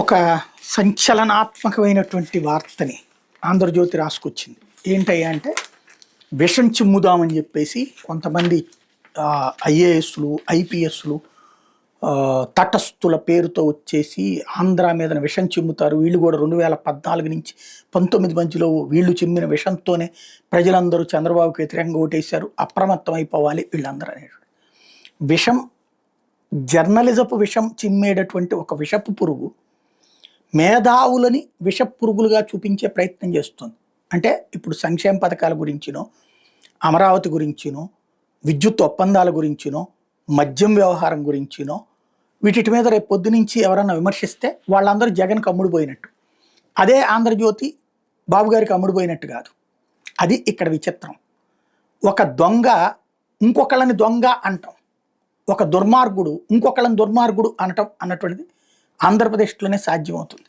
ఒక సంచలనాత్మకమైనటువంటి వార్తని ఆంధ్రజ్యోతి రాసుకొచ్చింది. ఏంటయ్యా అంటే, విషం చిమ్ముదామని చెప్పేసి కొంతమంది ఐఏఎస్లు, ఐపీఎస్లు తటస్థుల పేరుతో వచ్చేసి ఆంధ్ర మీద విషం చిమ్ముతారు. వీళ్ళు కూడా 2014 నుంచి 19 మధ్యలో వీళ్ళు చిమ్మిన విషంతోనే ప్రజలందరూ చంద్రబాబుకి వ్యతిరేకంగా ఓటేశారు, అప్రమత్తం అయిపోవాలి వీళ్ళందరూ అనేటువంటి విషం. జర్నలిజపు విషం చిమ్మేటటువంటి ఒక విషపు పురుగు మేధావులని విష పురుగులుగా చూపించే ప్రయత్నం చేస్తుంది. అంటే ఇప్పుడు సంక్షేమ పథకాల గురించినో, అమరావతి గురించినో, విద్యుత్ ఒప్పందాల గురించినో, మద్యం వ్యవహారం గురించినో, వీటి మీద రేపు పొద్దు నుంచి ఎవరన్నా విమర్శిస్తే వాళ్ళందరూ జగన్కి అమ్ముడుపోయినట్టు. అదే ఆంధ్రజ్యోతి బాబు గారికి అమ్ముడుపోయినట్టు కాదు. అది ఇక్కడ విచిత్రం. ఒక దొంగ ఇంకొకళ్ళని దొంగ అంటాం, ఒక దుర్మార్గుడు ఇంకొకళ్ళని దుర్మార్గుడు అనటం అన్నటువంటిది ఆంధ్రప్రదేశ్లోనే సాధ్యమవుతుంది.